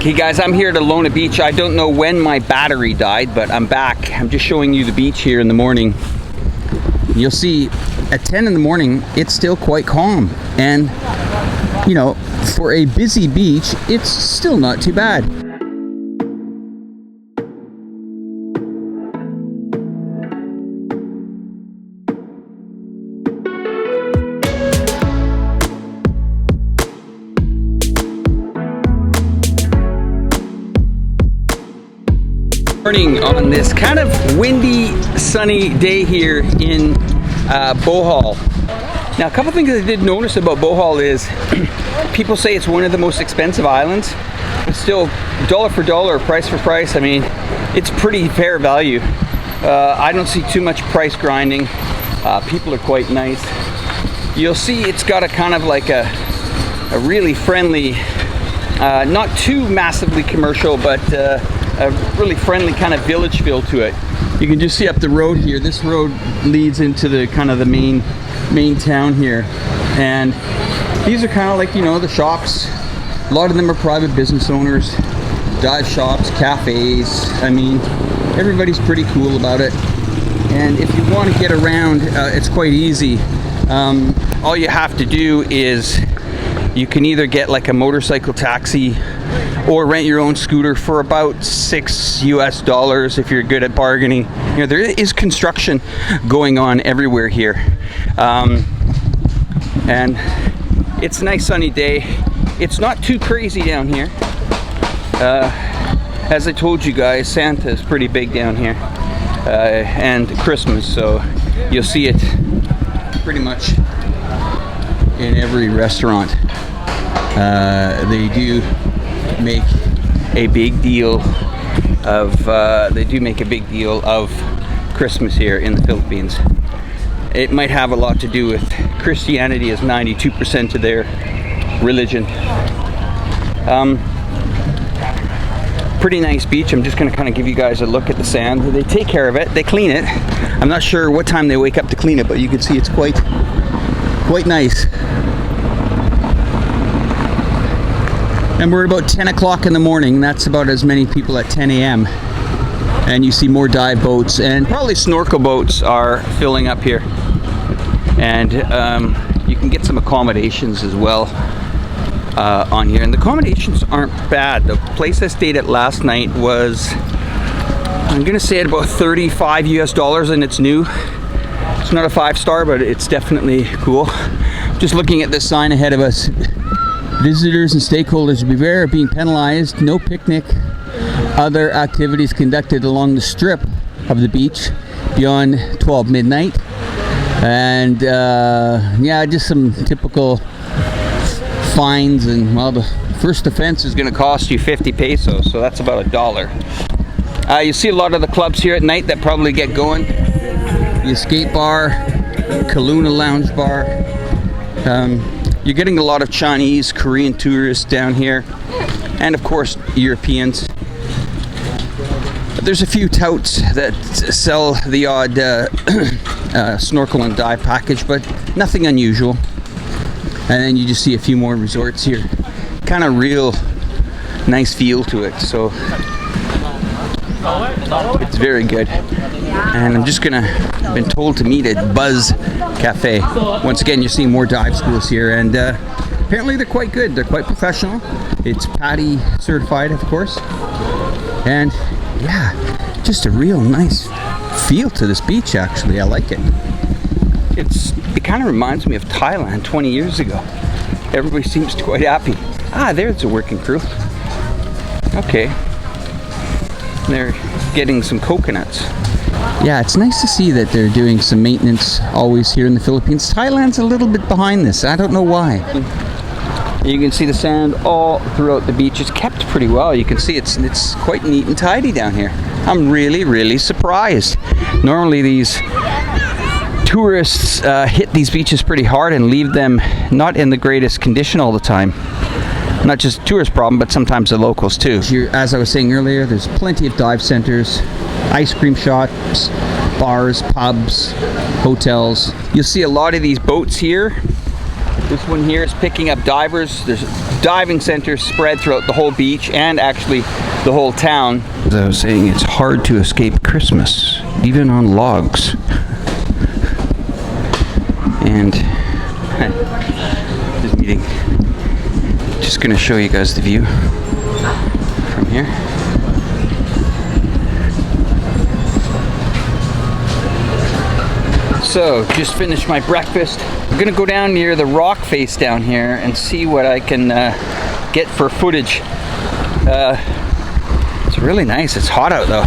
Okay guys, I'm here at Alona Beach. I don't know when my battery died, but I'm back. I'm just showing you the beach here in the morning. You'll see at 10 in the morning, it's still quite calm. And, you know, for a busy beach, it's still not too bad. Morning on this kind of windy, sunny day here in Bohol. Now, a couple things I did notice about Bohol is people say it's one of the most expensive islands, but still dollar for dollar, price for price. I mean, it's pretty fair value. I don't see too much price grinding. People are quite nice. You'll see it's got a kind of like a really friendly, not too massively commercial, but a really friendly kind of village feel to it. You can just see up the road here. This road leads into the kind of the main town here, and these are kind of like, you know, the shops. A lot of them are private business owners, dive shops, cafes. I mean, everybody's pretty cool about it. And if you want to get around, it's quite easy. All you have to do is you can either get like a motorcycle taxi or rent your own scooter for about $6 US if you're good at bargaining. You know, there is construction going on everywhere here. And it's a nice sunny day. It's not too crazy down here. As I told you guys, Santa is pretty big down here. And Christmas, so you'll see it pretty much in every restaurant. They do make a big deal of Christmas here in the Philippines. It might have a lot to do with Christianity, as 92% of their religion. Pretty nice beach. I'm just going to kind of give you guys a look at the sand. They take care of it. They clean it. I'm not sure what time they wake up to clean it, but you can see it's quite nice. And we're about 10 o'clock in the morning. That's about as many people at 10 a.m. And you see more dive boats, and probably snorkel boats are filling up here. And you can get some accommodations as well on here. And the accommodations aren't bad. The place I stayed at last night was, I'm gonna say at about $35 US, and it's new. It's not a 5-star, but it's definitely cool. Just looking at this sign ahead of us. Visitors and stakeholders beware of being penalized. No picnic, other activities conducted along the strip of the beach beyond 12 midnight. And yeah, just some typical fines. And well, the first offense is going to cost you 50 pesos, so that's about $1. You see a lot of the clubs here at night that probably get going. The Escape Bar, Kaluna Lounge Bar. You're getting a lot of Chinese, Korean tourists down here, and of course Europeans. There's a few touts that sell the odd snorkel and dive package, but nothing unusual. And then you just see a few more resorts here. Kind of real nice feel to it, so it's very good. And I'm just been told to meet at Buzz Cafe. Once again, you're seeing more dive schools here, and apparently they're quite good. They're quite professional. It's PADI certified, of course. And yeah, just a real nice feel to this beach, actually. I like it. It kind of reminds me of Thailand 20 years ago. Everybody seems quite happy. Ah, there's a working crew. Okay. They're getting some coconuts. Yeah, it's nice to see that they're doing some maintenance always here in the Philippines. Thailand's a little bit behind this. I don't know why. You can see the sand all throughout the beach. It's kept pretty well. You can see it's quite neat and tidy down here. I'm really surprised. Normally these tourists hit these beaches pretty hard and leave them not in the greatest condition all the time. Not just a tourist problem, but sometimes the locals too. As I was saying earlier, there's plenty of dive centers, ice cream shops, bars, pubs, hotels. You'll see a lot of these boats here This one here is picking up divers. There's diving centers spread throughout the whole beach and actually the whole town. As I was saying, it's hard to escape Christmas, even on logs. And this meeting, just gonna show you guys the view from here. So, just finished my breakfast. I'm gonna go down near the rock face down here and see what I can get for footage. It's really nice. It's hot out though.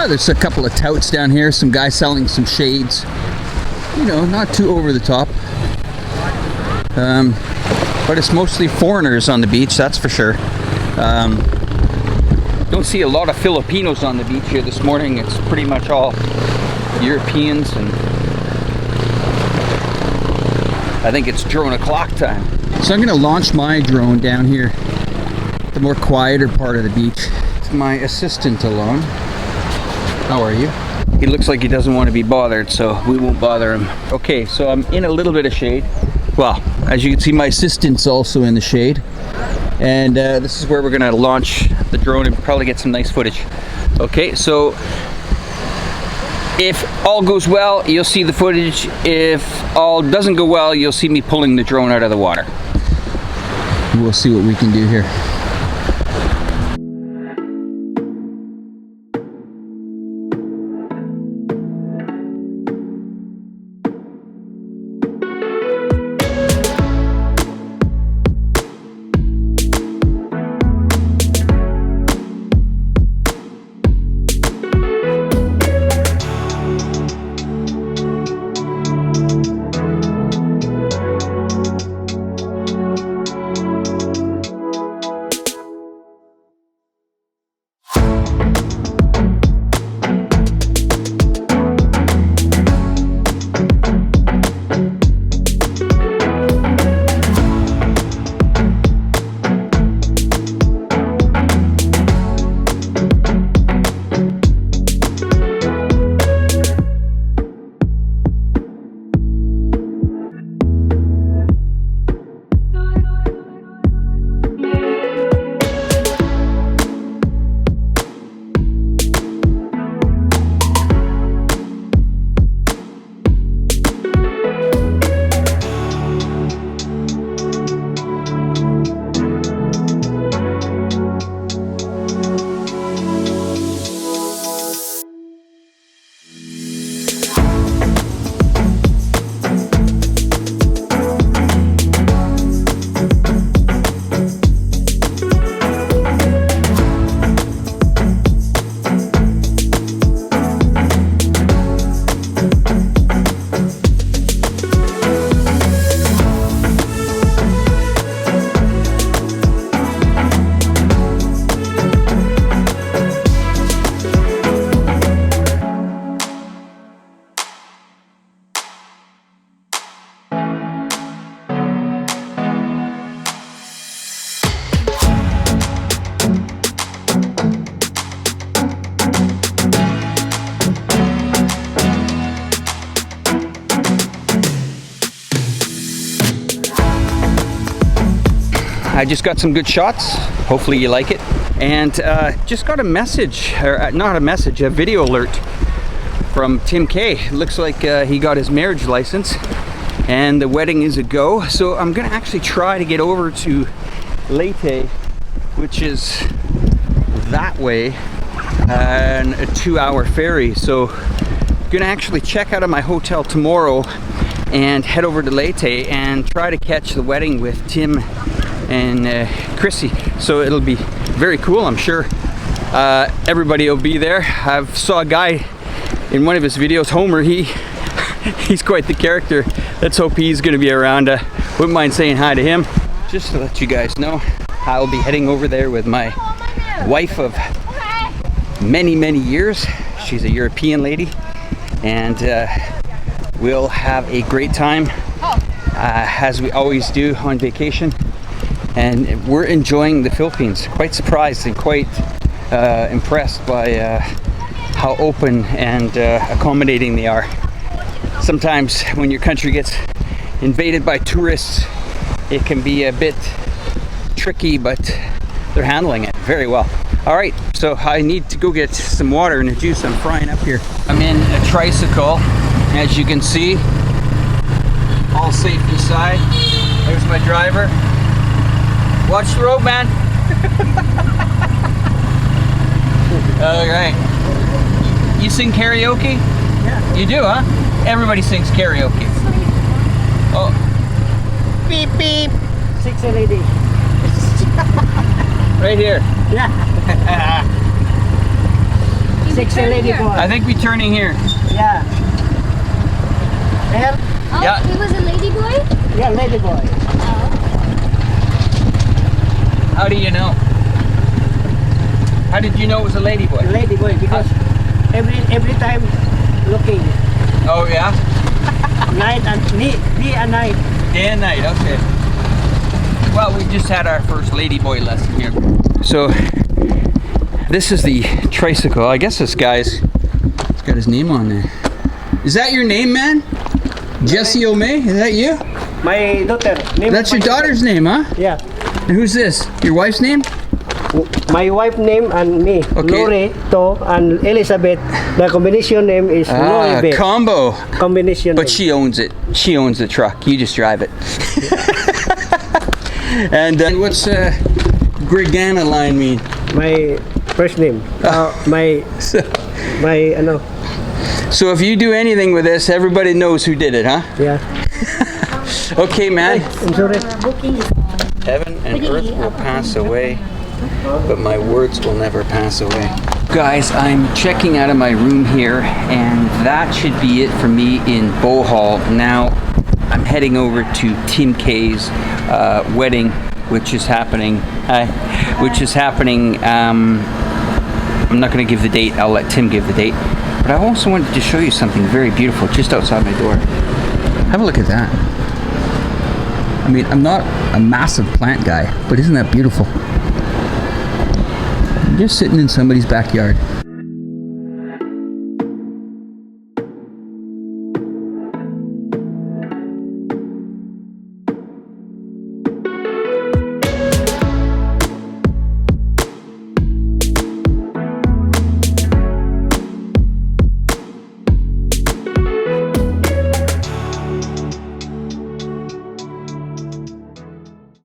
There's a couple of touts down here. Some guy selling some shades. You know, not too over the top. But it's mostly foreigners on the beach, that's for sure. Don't see a lot of Filipinos on the beach here this morning. It's pretty much all Europeans, and I think it's drone o'clock time. So I'm gonna launch my drone down here, the more quieter part of the beach. It's my assistant, Alona. How are you? He looks like he doesn't want to be bothered, so we won't bother him. Okay, so I'm in a little bit of shade. Well, as you can see, my assistant's also in the shade. And this is where we're gonna launch the drone and probably get some nice footage. Okay, so if all goes well, you'll see the footage. If all doesn't go well, you'll see me pulling the drone out of the water. We'll see what we can do here. I just got some good shots. Hopefully you like it. And just got a message, or not a message, a video alert from Tim K. Looks like he got his marriage license and the wedding is a go. So I'm gonna actually try to get over to Leyte, which is that way, and a 2-hour ferry. So I'm gonna actually check out of my hotel tomorrow and head over to Leyte and try to catch the wedding with Tim and Chrissy. So it'll be very cool. I'm sure everybody will be there. I've saw a guy in one of his videos, Homer. He's quite the character. Let's hope he's gonna be around. Wouldn't mind saying hi to him. Just to let you guys know, I'll be heading over there with my wife of many years. She's a European lady, and we'll have a great time as we always do on vacation. and we're enjoying the Philippines. Quite surprised and quite impressed by how open and accommodating they are. Sometimes when your country gets invaded by tourists, it can be a bit tricky, but they're handling it very well. All right, so I need to go get some water and a juice. I'm frying up here. I'm in a Tricycle, as you can see. All safe inside. There's my driver. Watch the road, man. All right. You sing karaoke? Yeah. You do, huh? Everybody sings karaoke. Oh. Beep, beep. Sexy lady. Right here. Yeah. Sexy lady boy. I think we're turning here. Yeah. There? Oh, Yeah. he was a lady boy? Yeah, lady boy. Oh. How do you know? How did you know it was a lady boy? Lady boy, because every time looking. Oh yeah? Night and day and night. Day and night, okay. Well, we just had our first lady boy lesson here. So, this is the Tricycle. I guess this guy's got his name on there. Is that your name, man? Jessie O'May? Is that you? My daughter. That's your daughter's name, huh? Yeah. And who's this? Your wife's name? My wife name and me. Okay. Lori, To, and Elizabeth. The combination name is Lori. Combo. Combination But name. she owns it. She owns the truck. You just drive it. And what's Grigana line mean? My first name. My ano. So if you do anything with this, everybody knows who did it, huh? Yeah. Okay, man. I'm sorry. Heaven and earth will pass away, but my words will never pass away. Guys, I'm checking out of my room here, and that should be it for me in Bohol. Now, I'm heading over to Tim K's wedding, which is happening. I'm not going to give the date. I'll let Tim give the date. But I also wanted to show you something very beautiful just outside my door. Have a look at that. I mean, I'm not a massive plant guy, but isn't that beautiful? I'm just sitting in somebody's backyard.